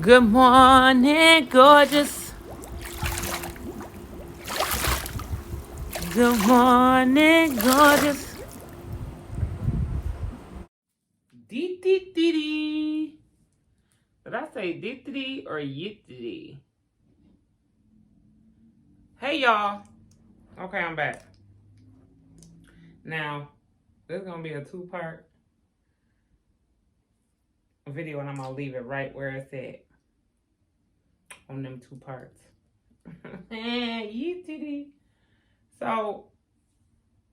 Good morning, gorgeous. Good morning, gorgeous. Dee dee dee dee. Did I say dee dee dee or yit dee? Hey y'all. Okay, I'm back. Now, this is gonna be a two-part video, and I'm gonna leave it right where it's at on them two parts. Yit dee dee. So,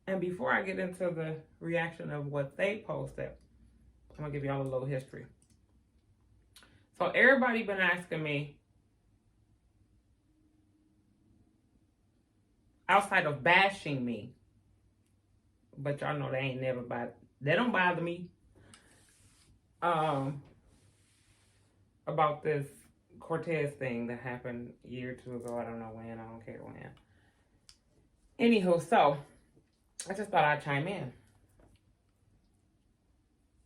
and before I get into the reaction of what they posted, I'm gonna give y'all a little history. So everybody been asking me, outside of bashing me, but y'all know they don't bother me. About this Quartez thing that happened a year or two ago. I don't know when. I don't care when. Anywho, so I just thought I'd chime in.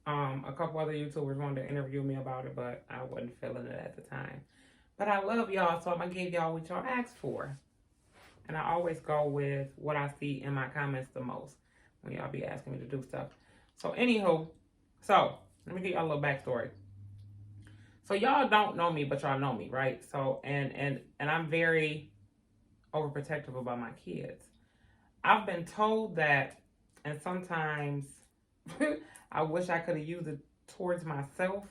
A couple other YouTubers wanted to interview me about it, but I wasn't feeling it at the time. But I love y'all, so I'm gonna give y'all what y'all asked for. And I always go with what I see in my comments the most when y'all be asking me to do stuff. So anywho, let me give y'all a little backstory. So y'all don't know me, but y'all know me, right? So and I'm very overprotective about my kids. I've been told that, and sometimes I wish I could have used it towards myself.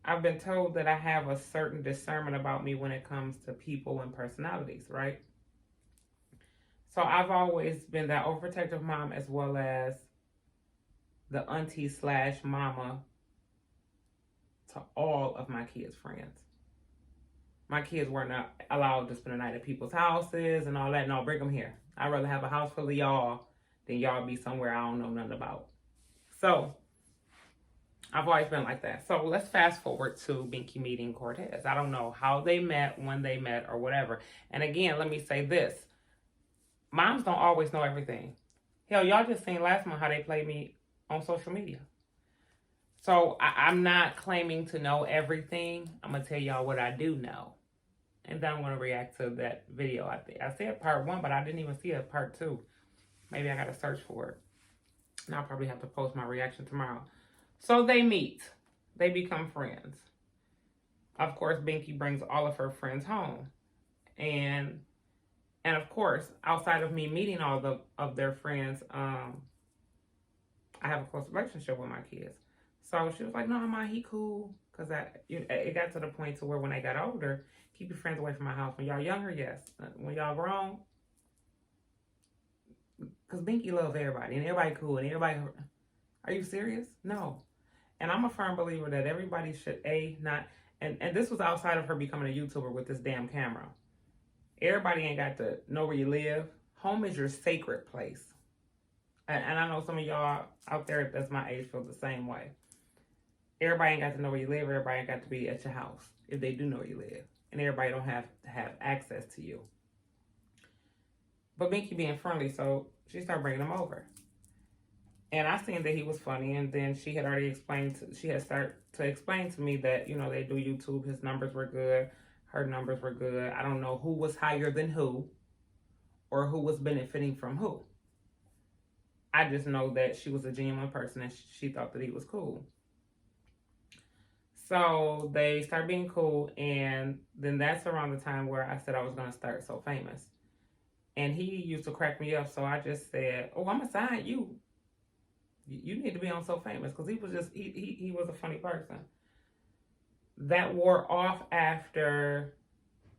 I've been told that I have a certain discernment about me when it comes to people and personalities, right? So I've always been that overprotective mom, as well as the auntie / mama to all of my kids' friends. My kids weren't allowed to spend the night at people's houses and all that. No, bring them here. I'd rather have a house full of y'all than y'all be somewhere I don't know nothing about. So I've always been like that. So let's fast forward to Binky meeting Quartez. I don't know how they met, when they met, or whatever. And again, let me say this. Moms don't always know everything. Hell, y'all just seen last month how they played me on social media. So I'm not claiming to know everything. I'm going to tell y'all what I do know. And then I'm going to react to that video. I said part 1, but I didn't even see a part 2. Maybe I got to search for it. And I'll probably have to post my reaction tomorrow. So they meet. They become friends. Of course, Binky brings all of her friends home. And of course, outside of me meeting all of their friends, I have a close relationship with my kids. So she was like, no, Ma, he cool. Because it got to the point to where when they got older, keep your friends away from my house. When y'all younger, yes. When y'all grown, because Binky loves everybody. And everybody cool. And everybody, are you serious? No. And I'm a firm believer that everybody should, not, and this was outside of her becoming a YouTuber with this damn camera. Everybody ain't got to know where you live. Home is your sacred place. And I know some of y'all out there that's my age feel the same way. Everybody ain't got to know where you live. Everybody ain't got to be at your house if they do know where you live. And everybody don't have to have access to you. But Binky being friendly, so she started bringing him over. And I seen that he was funny, and then she had already started to explain to me that, you know, they do YouTube. His numbers were good. Her numbers were good. I don't know who was higher than who or who was benefiting from who. I just know that she was a genuine person and she thought that he was cool. So they started being cool, and then that's around the time where I said I was going to start Sofamous. And he used to crack me up, so I just said, oh, I'm going to sign you. You need to be on Sofamous, because he was just, he was a funny person. That wore off after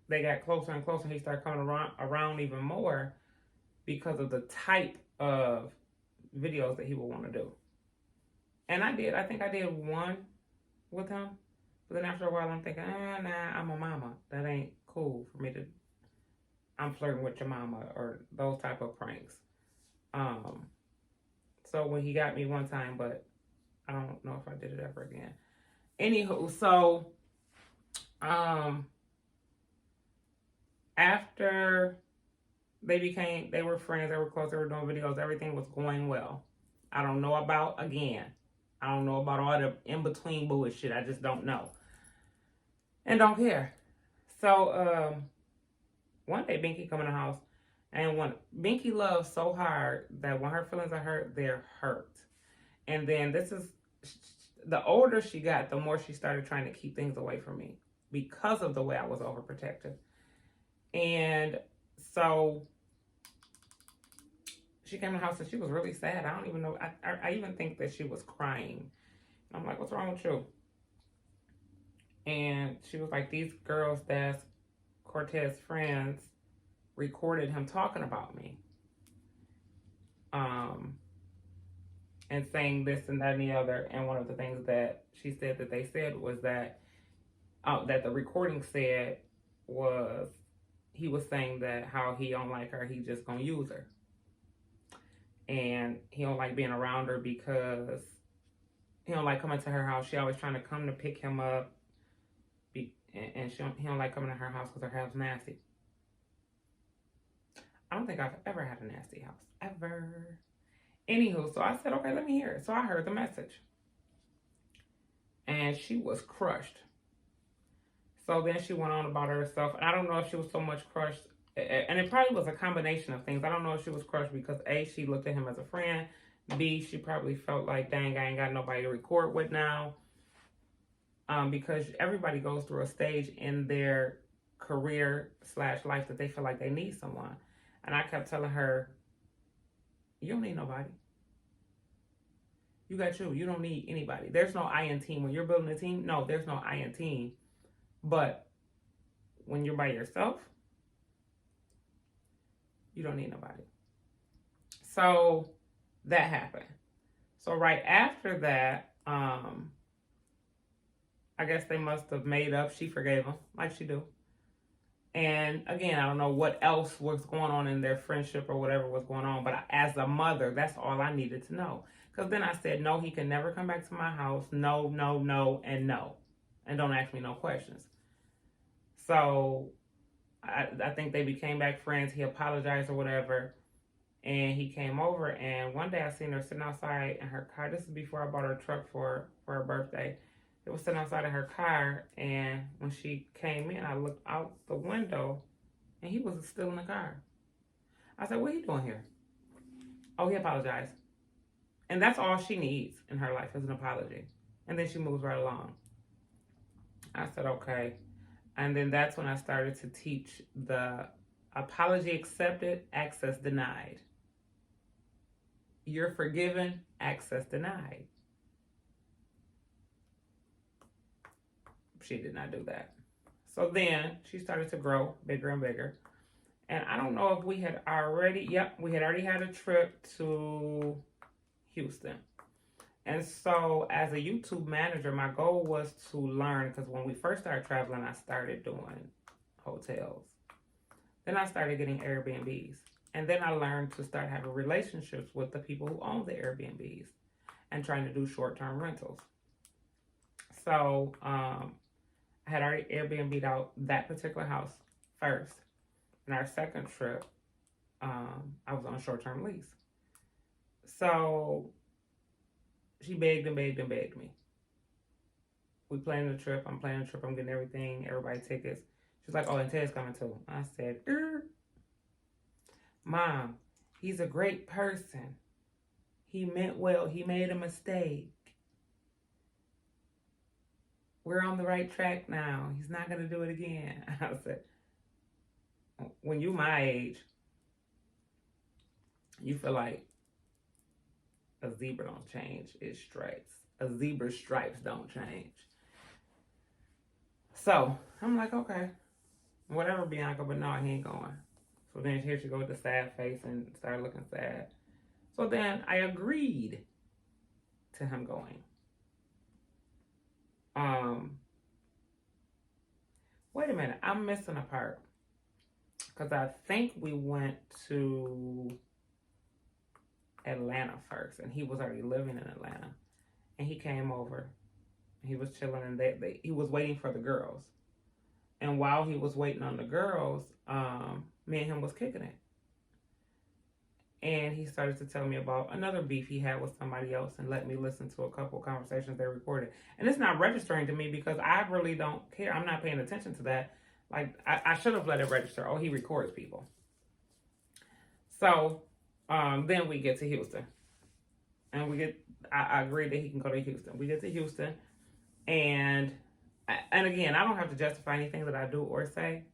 they got closer and closer. He started coming around even more because of the type of videos that he would want to do. And I think I did one with him. But then after a while, I'm thinking, nah, I'm a mama. That ain't cool for me to, I'm flirting with your mama or those type of pranks. So when he got me one time, but I don't know if I did it ever again. Anywho, so after they were friends, they were close, they were doing videos, everything was going well. I don't know about all the in-between bullshit. I just don't know. and don't care. So one day Binky come in the house, and when Binky loves so hard that when her feelings are hurt, they're hurt. And then this is the older she got, the more she started trying to keep things away from me because of the way I was overprotective. And so she came to the house and she was really sad. I don't even know. I even think that she was crying. I'm like, what's wrong with you? And she was like, these girls that's Quartez friends recorded him talking about me. And saying this and that and the other. And one of the things that she said that they said was that the recording said was he was saying that how he don't like her, he just gonna use her. And he don't like being around her because he don't like coming to her house. She always trying to come to pick him up. And he don't like coming to her house because her house nasty. I don't think I've ever had a nasty house. Ever. Anywho, so I said, okay, let me hear it. So I heard the message. And she was crushed. So then she went on about herself. And I don't know if she was so much crushed. And it probably was a combination of things. I don't know if she was crushed because A, she looked at him as a friend. B, she probably felt like, dang, I ain't got nobody to record with now. Because everybody goes through a stage in their career/life that they feel like they need someone. And I kept telling her, you don't need nobody. You got you. You don't need anybody. There's no I in team. When you're building a team, no, there's no I in team. But when you're by yourself, you don't need nobody. So that happened. So right after that, I guess they must have made up. She forgave him, like she do. And again, I don't know what else was going on in their friendship or whatever was going on. But as a mother, that's all I needed to know. Because then I said, no, he can never come back to my house. No, no, no, and no. And don't ask me no questions. So I think they became back friends. He apologized or whatever. And he came over. And one day I seen her sitting outside in her car. This is before I bought her a truck for her birthday. It was sitting outside of her car, and when she came in, I looked out the window, and he was still in the car. I said, what are you doing here? Oh, he apologized. And that's all she needs in her life is an apology. And then she moves right along. I said, okay. And then that's when I started to teach the apology accepted, access denied. You're forgiven, access denied. She did not do that. So then she started to grow bigger and bigger. And I don't know if we had already had a trip to Houston. And so as a YouTube manager, my goal was to learn, because when we first started traveling, I started doing hotels. Then I started getting Airbnbs. And then I learned to start having relationships with the people who own the Airbnbs and trying to do short-term rentals. So, I had already Airbnb'd out that particular house first. And our second trip, I was on a short-term lease. So she begged and begged and begged me. We planned the trip. I'm planning the trip. I'm getting everything, everybody tickets. She's like, oh, and Ted's coming too. I said, Mom, he's a great person. He meant well. He made a mistake. We're on the right track now. He's not going to do it again. I said, when you my age, you feel like a zebra don't change its stripes. A zebra's stripes don't change. So I'm like, okay, whatever, Bianca, but no, he ain't going. So then here she goes with the sad face and started looking sad. So then I agreed to him going. Wait a minute, I'm missing a part. Because I think we went to Atlanta first, and he was already living in Atlanta. And he came over. He was chilling, and he was waiting for the girls. And while he was waiting on the girls, me and him was kicking it. And he started to tell me about another beef he had with somebody else and let me listen to a couple conversations they recorded. And it's not registering to me because I really don't care. I'm not paying attention to that. Like, I should have let it register. Oh, he records people. So then we get to Houston. And I agreed that he can go to Houston. We get to Houston. And again, I don't have to justify anything that I do or say,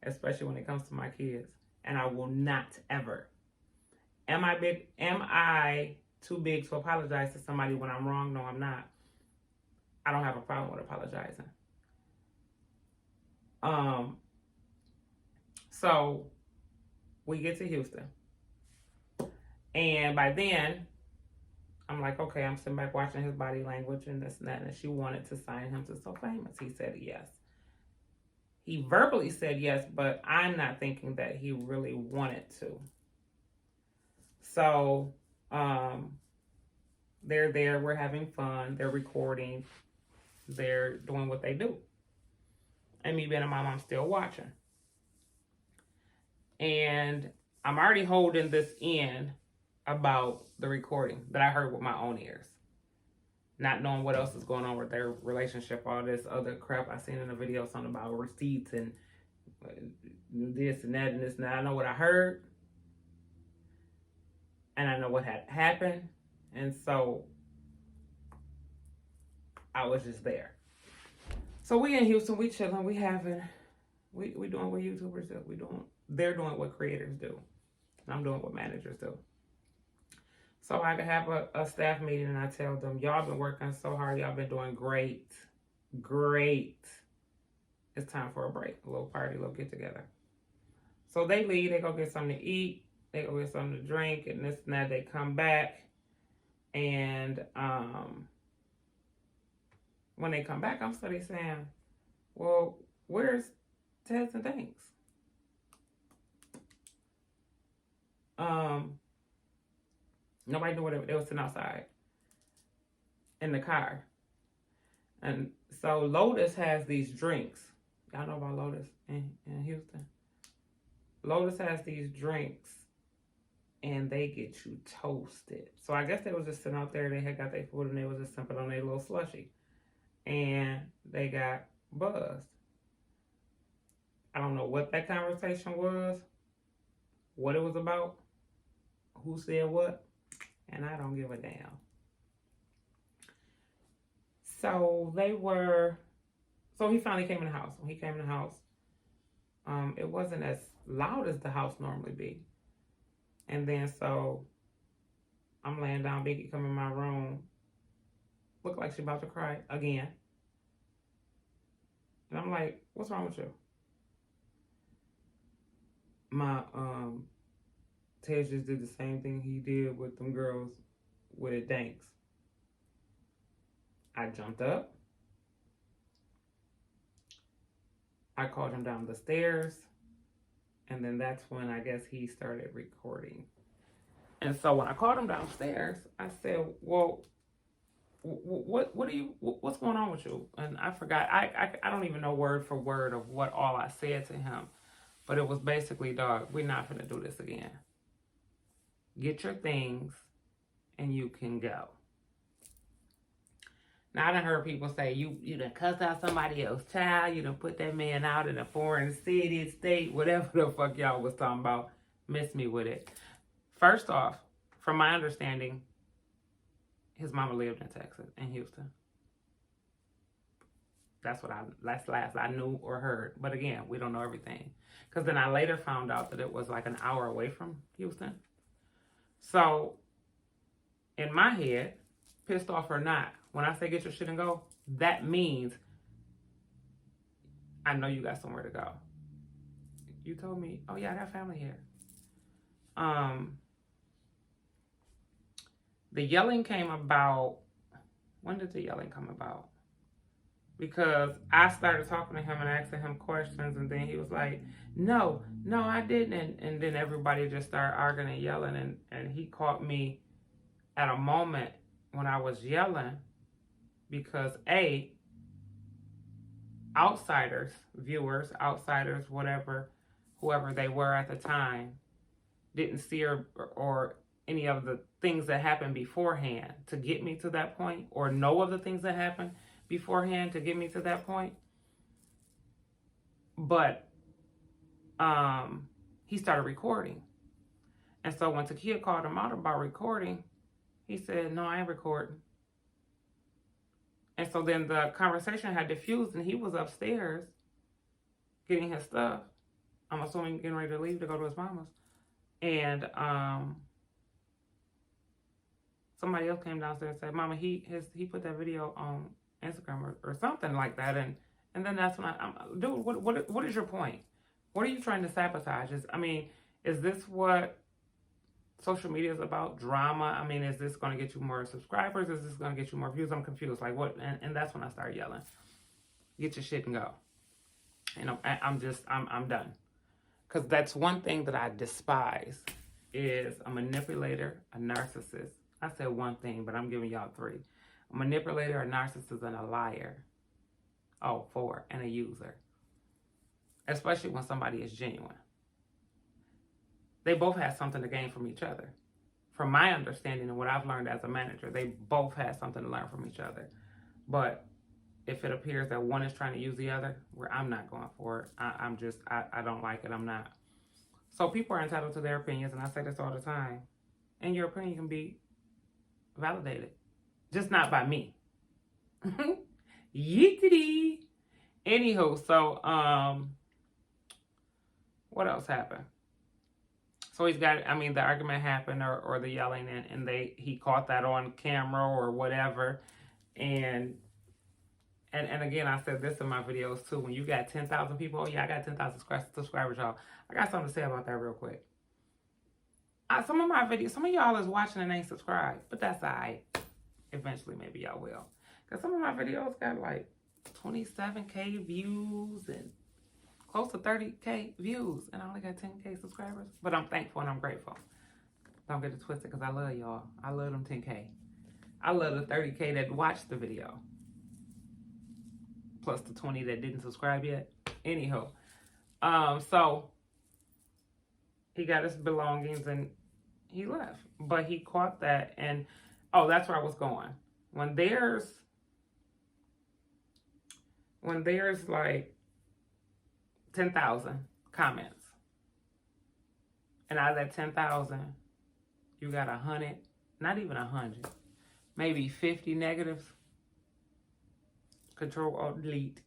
especially when it comes to my kids. And I will not ever. Am I too big to apologize to somebody when I'm wrong? No, I'm not. I don't have a problem with apologizing. So we get to Houston. And by then, I'm like, okay, I'm sitting back watching his body language and this and that. And she wanted to sign him to Sofamous. He said yes. He verbally said yes, but I'm not thinking that he really wanted to. So they're there, we're having fun, they're recording, they're doing what they do. And me being a mom, I'm still watching. And I'm already holding this in about the recording that I heard with my own ears. Not knowing what else is going on with their relationship, all this other crap I seen in the video, something about receipts and this and that and this and that. I know what I heard. And I know what had happened. And so I was just there. So we in Houston, we chilling, we doing what YouTubers do. They're doing what creators do. I'm doing what managers do. So I could have a staff meeting and I tell them, y'all been working so hard, y'all been doing great. Great. It's time for a break, a little party, a little get together. So they leave, they go get something to eat, they go get something to drink, and this and that. They come back, and when they come back, I'm studying saying, well, where's Ted's and Thanks? Nobody knew what they were sitting outside in the car. And so Lotus has these drinks. Y'all know about Lotus in Houston? Lotus has these drinks and they get you toasted. So I guess they was just sitting out there. They had got their food and they was just sipping on their little slushy. And they got buzzed. I don't know what that conversation was, what it was about, who said what, and I don't give a damn. So he finally came in the house. When he came in the house, it wasn't as loud as the house normally be. And then so I'm laying down, Vicky come in my room, look like she about to cry again. And I'm like, what's wrong with you? My Ted just did the same thing he did with them girls with Danks. I jumped up. I called him down the stairs. And then that's when I guess he started recording. And so when I called him downstairs, I said, well, what's going on with you? And I forgot, I don't even know word for word of what all I said to him. But it was basically, dog, we're not going to do this again. Get your things and you can go. Now, I done heard people say, you done cussed out somebody else's child. You done put that man out in a foreign city, state, whatever the fuck y'all was talking about. Miss me with it. First off, from my understanding, his mama lived in Texas, in Houston. That's last I knew or heard. But again, we don't know everything. Because then I later found out that it was like an hour away from Houston. So, in my head, pissed off or not, when I say get your shit and go, that means I know you got somewhere to go. You told me, oh yeah, I got family here. The yelling came about, when did the yelling come about? Because I started talking to him and asking him questions, and then he was like, no, I didn't. And then everybody just started arguing and yelling, and he caught me at a moment when I was yelling because outsiders, viewers, outsiders, whatever, whoever they were at the time, didn't see or any of the things that happened beforehand to get me to that point, or know of the things that happened beforehand to get me to that point. But he started recording. And so when Takia called him out about recording, he said, no, I ain't recording. And so then the conversation had diffused, and he was upstairs getting his stuff. I'm assuming getting ready to leave to go to his mama's. And somebody else came downstairs and said, Mama, he put that video on Instagram or something like that. And then that's when dude, what is your point? What are you trying to sabotage? Is this what social media is about? Drama? I mean, is this going to get you more subscribers? Is this going to get you more views? I'm confused. Like what? And that's when I started yelling, get your shit and go. I'm done. Because that's one thing that I despise is a manipulator, a narcissist. I said one thing, but I'm giving y'all three. A manipulator, a narcissist, and a liar. Oh, four, and a user. Especially when somebody is genuine. They both have something to gain from each other. From my understanding and what I've learned as a manager, they both have something to learn from each other. But if it appears that one is trying to use the other, where I'm not going for it. I don't like it. I'm not. So people are entitled to their opinions, and I say this all the time. And your opinion can be validated. Just not by me. Yeetity. Anywho, so, what else happened? So he's got, the argument happened or the yelling, and he caught that on camera or whatever. And again, I said this in my videos too. When you got 10,000 people, I got 10,000 subscribers, y'all. I got something to say about that real quick. Some of my videos, some of y'all is watching and ain't subscribed, but that's all right. Eventually, maybe y'all will. Because some of my videos got like 27K views and close to 30K views, and I only got 10K subscribers. But I'm thankful and I'm grateful. Don't get it twisted, because I love y'all. I love them 10K. I love the 30K that watched the video. Plus the 20 that didn't subscribe yet. Anyhow. So he got his belongings and he left. But he caught that, and that's where I was going. When there's like 10,000 comments, and out of that 10,000, you got 100, not even 100, maybe 50 negatives. Control or delete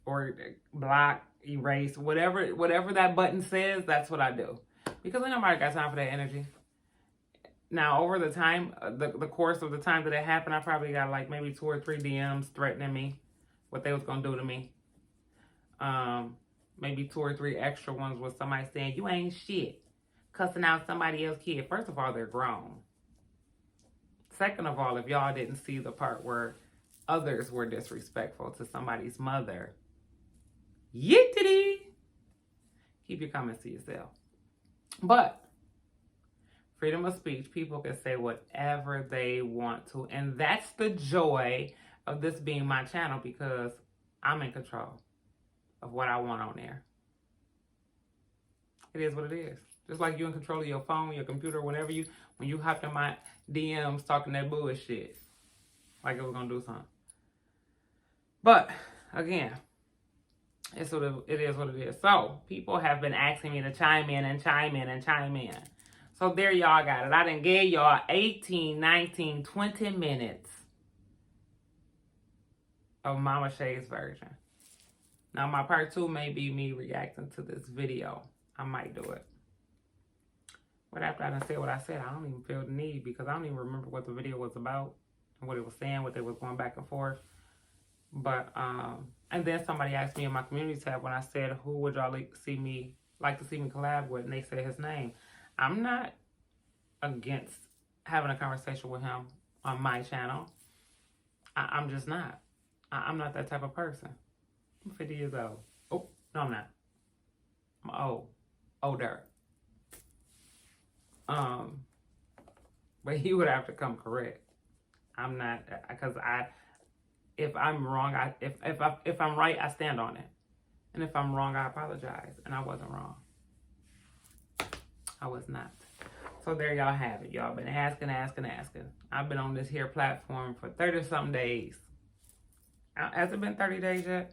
or block, erase, whatever that button says, that's what I do. Because ain't nobody got time for that energy. Now, over the time, the course of the time that it happened, I probably got like maybe 2 or 3 DMs threatening me, what they was going to do to me. Maybe 2 or 3 extra ones with somebody saying, you ain't shit, cussing out somebody else's kid. First of all, they're grown. Second of all, if y'all didn't see the part where others were disrespectful to somebody's mother, yittity, keep your comments to yourself. But freedom of speech, people can say whatever they want to. And that's the joy of this being my channel, because I'm in control of what I want on there. It is what it is. Just like you in control of your phone, your computer, when you hopped in my DMs talking that bullshit. Like it was going to do something. But, again, it is what it is. So, people have been asking me to chime in. So, there y'all got it. I done gave y'all 18, 19, 20 minutes of Mama Shay's version. Now, my part 2 may be me reacting to this video. I might do it. But after I done said what I said, I don't even feel the need, because I don't even remember what the video was about and what it was saying, what they was going back and forth. But, and then somebody asked me in my community tab when I said, who would y'all like to see me collab with? And they said his name. I'm not against having a conversation with him on my channel. I'm just not. I'm not that type of person. I'm 50 years old. Oh, no, I'm not. I'm old. Older. But he would have to come correct. I'm not, because if I'm wrong, if I'm right, I stand on it. And if I'm wrong, I apologize. And I wasn't wrong. I was not. So there y'all have it. Y'all been asking. I've been on this here platform for 30-something days. Has it been 30 days yet?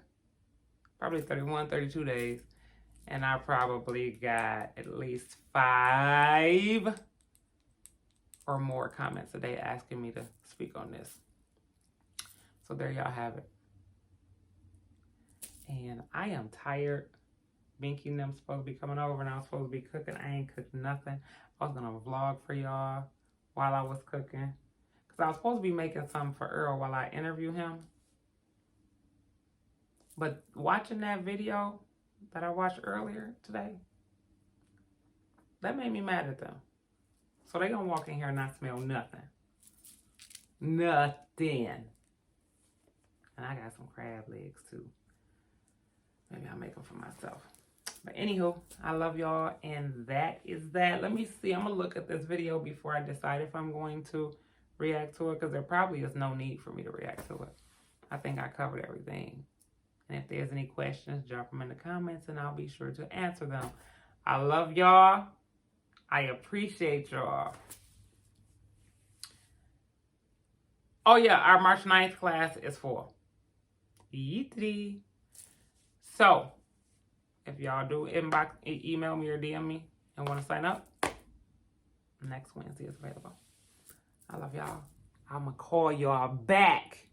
Probably 31, 32 days. And I probably got at least 5 or more comments a day asking me to speak on this. So there y'all have it. And I am tired. Binky and them supposed to be coming over and I was supposed to be cooking. I ain't cooked nothing. I was going to vlog for y'all while I was cooking. Because I was supposed to be making something for Earl while I interview him. But watching that video that I watched earlier today, that made me mad at them. So they going to walk in here and not smell nothing. Nothing. And I got some crab legs too. Maybe I'll make them for myself. But anywho, I love y'all, and that is that. Let me see. I'm going to look at this video before I decide if I'm going to react to it, because there probably is no need for me to react to it. I think I covered everything. And if there's any questions, drop them in the comments, and I'll be sure to answer them. I love y'all. I appreciate y'all. Oh, yeah, our March 9th class is full. Yeetity. So, if y'all do email me or DM me and want to sign up, next Wednesday is available. I love y'all. I'm going to call y'all back.